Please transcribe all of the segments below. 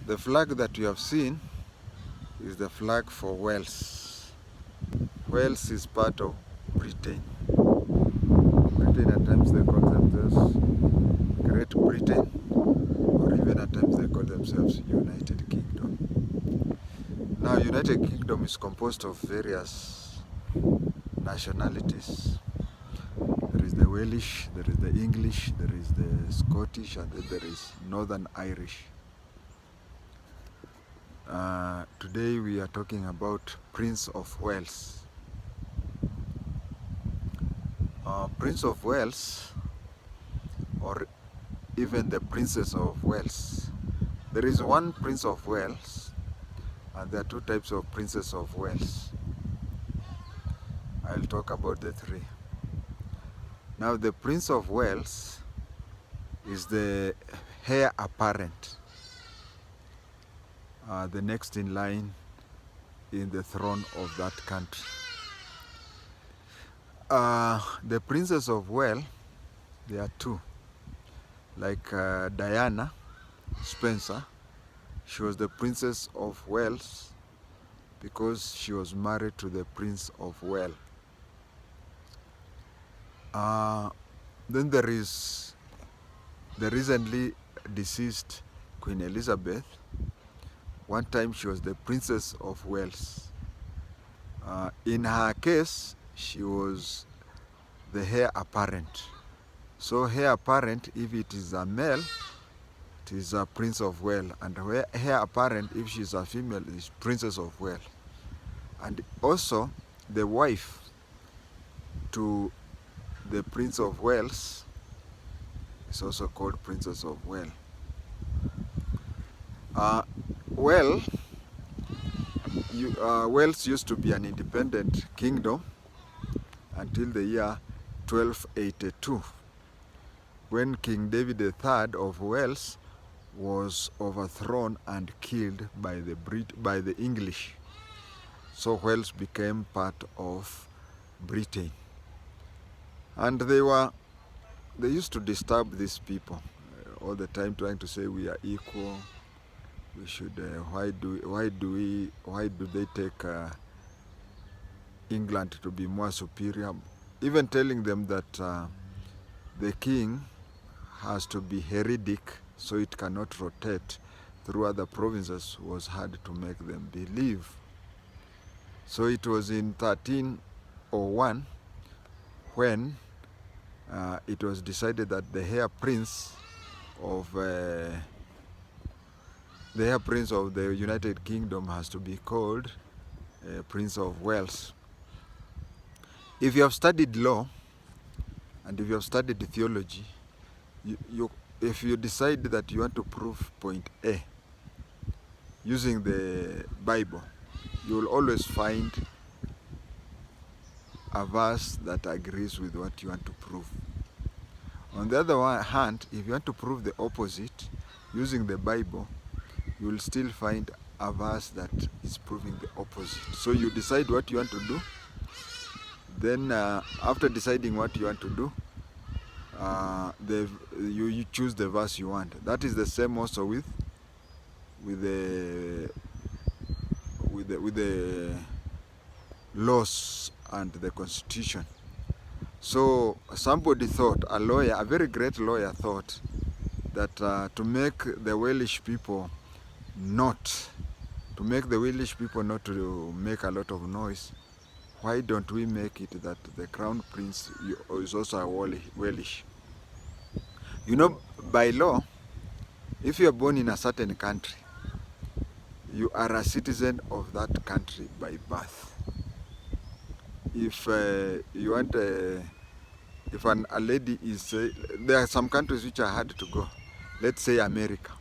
The flag that you have seen is the flag for Wales. Wales is part of Britain. Britain, at times they call themselves Great Britain, or even at times they call themselves United Kingdom. Now, United Kingdom is composed of various nationalities. There is the Welsh, there is the English, there is the Scottish, and then there is Northern Irish. Today we are talking about Prince of Wales. Prince of Wales, or even the Princess of Wales. There is one Prince of Wales, and there are two types of Princess of Wales. I'll talk about the three. Now, the Prince of Wales is the heir apparent, the next in line in the throne of that country. The Princess of Wales, there are two. Like Diana Spencer, she was the Princess of Wales because she was married to the Prince of Wales. Then there is the recently deceased Queen Elizabeth. One time she was the Princess of Wales. In her case, she was the heir apparent. So heir apparent, if it is a male, it is a Prince of Wales, and heir apparent, if she is a female, is Princess of Wales. And also the wife to the Prince of Wales is also called Princess of Wales. Wales used to be an independent kingdom until the year 1282, when King David III of Wales was overthrown and killed by the English. So Wales became part of Britain. And they used to disturb these people all the time, trying to say we are equal. We should. Why do they take England to be more superior? Even telling them that the king has to be heretic, so it cannot rotate through other provinces, was hard to make them believe. So it was in 1301 when it was decided that the heir prince of the United Kingdom has to be called Prince of Wales. If you have studied law and if you have studied theology, if you decide that you want to prove point A using the Bible, you will always find a verse that agrees with what you want to prove. On the other hand, if you want to prove the opposite using the Bible, you will still find a verse that is proving the opposite. So you decide what you want to do. Then after deciding what you want to do, you choose the verse you want. That is the same also with the laws and the Constitution. So somebody thought, a lawyer, a very great lawyer thought that to make the Welsh people not to make a lot of noise, why don't we make it that the crown prince is also a Welsh? You know, by law, if you are born in a certain country, you are a citizen of that country by birth. If you want, if a lady is, there are some countries which are hard to go. Let's say America.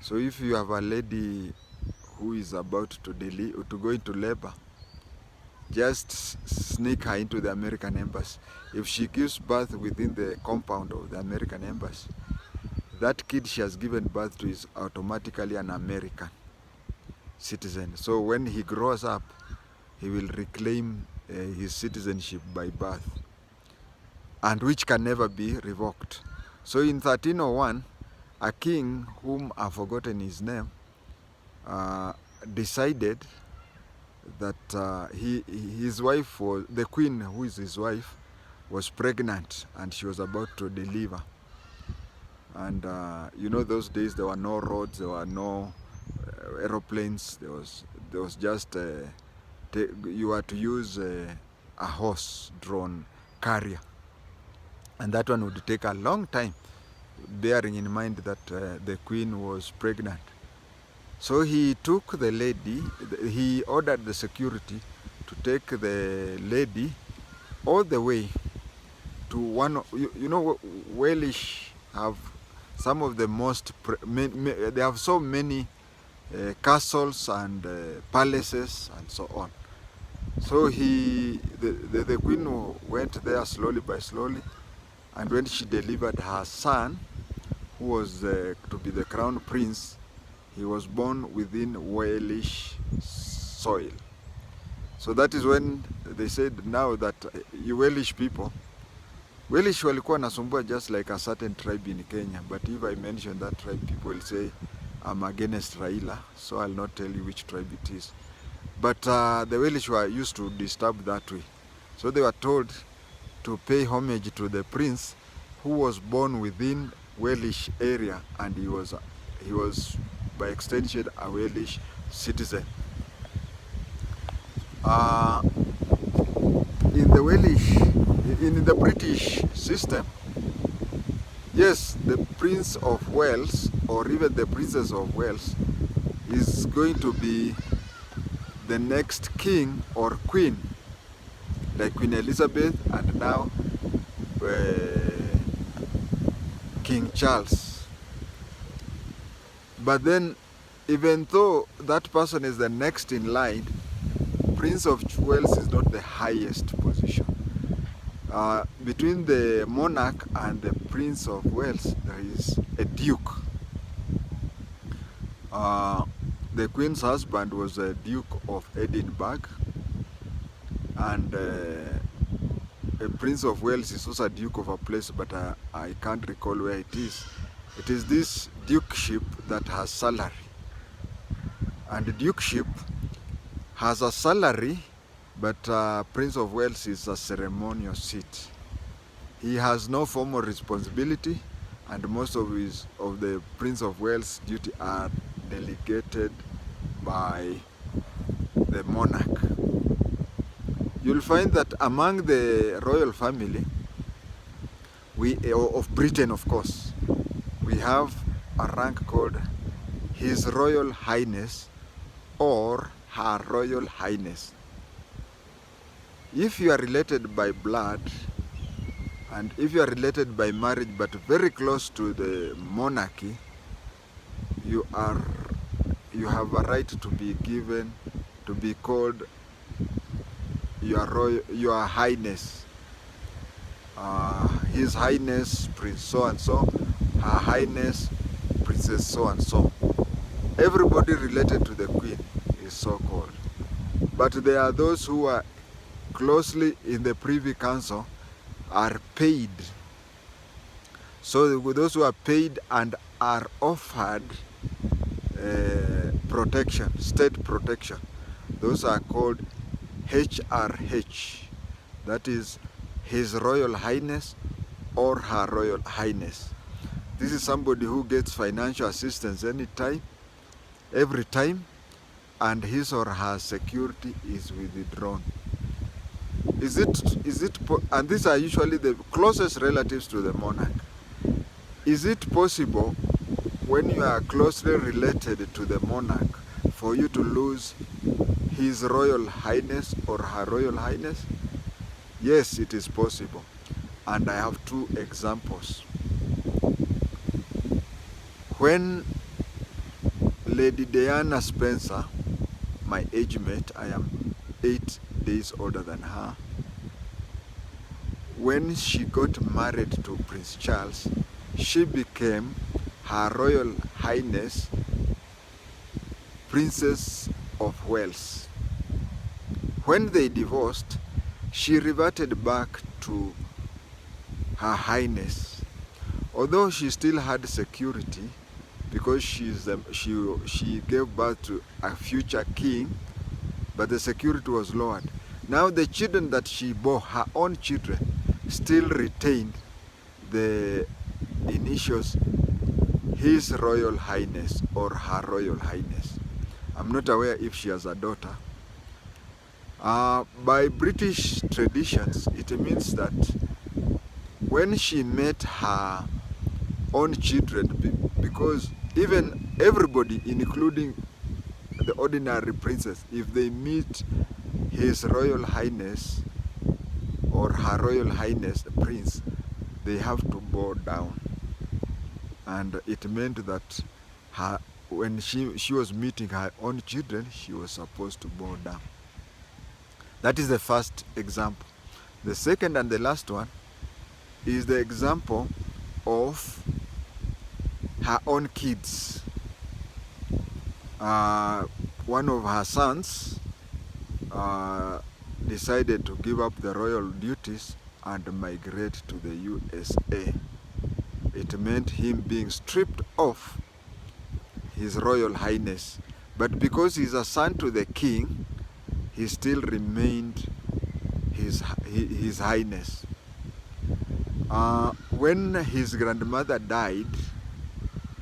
So if you have a lady who is about to go into labor, just sneak her into the American embassy. If she gives birth within the compound of the American embassy, that kid she has given birth to is automatically an American citizen. So when he grows up, he will reclaim his citizenship by birth, and which can never be revoked. So in 1301, a king whom I've forgotten his name decided that his wife was, the queen who is his wife, was pregnant and she was about to deliver. And you know, those days there were no roads, there were no aeroplanes, there was just you had to use a horse-drawn carrier, and that one would take a long time, bearing in mind that the queen was pregnant. So he took the lady, he ordered the security to take the lady all the way to one, you know, Welsh have some of the most, they have so many castles and palaces and so on. So the queen went there slowly by slowly, and when she delivered her son, who was to be the crown prince, he was born within Welsh soil. So that is when they said now that you Welsh people, Welsh walikuwa nasumbua just like a certain tribe in Kenya, but if I mention that tribe, people will say I'm against Raila, so I'll not tell you which tribe it is. But the Welsh were used to disturb that way. So they were told to pay homage to the prince who was born within Welsh area, and he was by extension a Welsh citizen. In the British system, yes, the Prince of Wales or even the Princess of Wales is going to be the next king or queen, like Queen Elizabeth and now King Charles. But then, even though that person is the next in line, Prince of Wales is not the highest position. Between the monarch and the Prince of Wales, there is a duke. The Queen's husband was a Duke of Edinburgh, and a Prince of Wales is also a Duke of a place, but I can't recall where it is. It is this dukeship that has salary, and the dukeship has a salary, but Prince of Wales is a ceremonial seat. He has no formal responsibility, and most of the Prince of Wales' duty are delegated by the monarch. You'll find that among the royal family, of Britain, of course, we have a rank called His Royal Highness or Her Royal Highness. If you are related by blood, and if you are related by marriage but very close to the monarchy, you have a right to be given, to be called your Highness. His Highness Prince so and so, Her Highness Princess so and so. Everybody related to the Queen is so called. But there are those who are closely in the Privy Council are paid. So those who are paid and are offered protection, state protection, those are called HRH. That is His Royal Highness or Her Royal Highness. This is somebody who gets financial assistance anytime, every time, and his or her security is withdrawn. And these are usually the closest relatives to the monarch. Is it possible, when you are closely related to the monarch, for you to lose His Royal Highness or Her Royal Highness? Yes, it is possible. And I have two examples. When Lady Diana Spencer, my age mate, I am 8 days older than her, when she got married to Prince Charles, she became Her Royal Highness Princess of Wales. When they divorced, she reverted back to Her Highness. Although she still had security because she gave birth to a future king, but the security was lowered. Now the children that she bore, her own children, still retained the initials His Royal Highness or Her Royal Highness. I'm not aware if she has a daughter. By British traditions, it means that when she met her own children, because even everybody, including the ordinary princess, if they meet His Royal Highness or Her Royal Highness, the prince, they have to bow down. And it meant that when she was meeting her own children, she was supposed to bow down. That is the first example. The second and the last one is the example of her own kids. One of her sons decided to give up the royal duties and migrate to the USA. It meant him being stripped of His Royal Highness. But because he's a son to the king, he still remained his highness. When his grandmother died,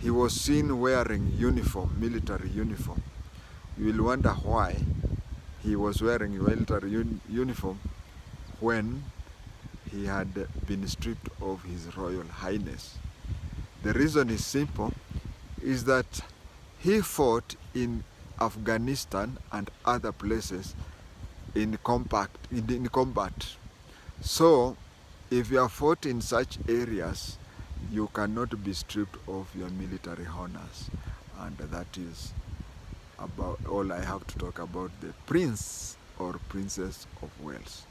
he was seen wearing uniform, military uniform. You will wonder why he was wearing military uniform when he had been stripped of his Royal Highness. The reason is simple, is that he fought in Afghanistan and other places in combat. So if you are fought in such areas, you cannot be stripped of your military honors. And that is about all I have to talk about the Prince or Princess of Wales.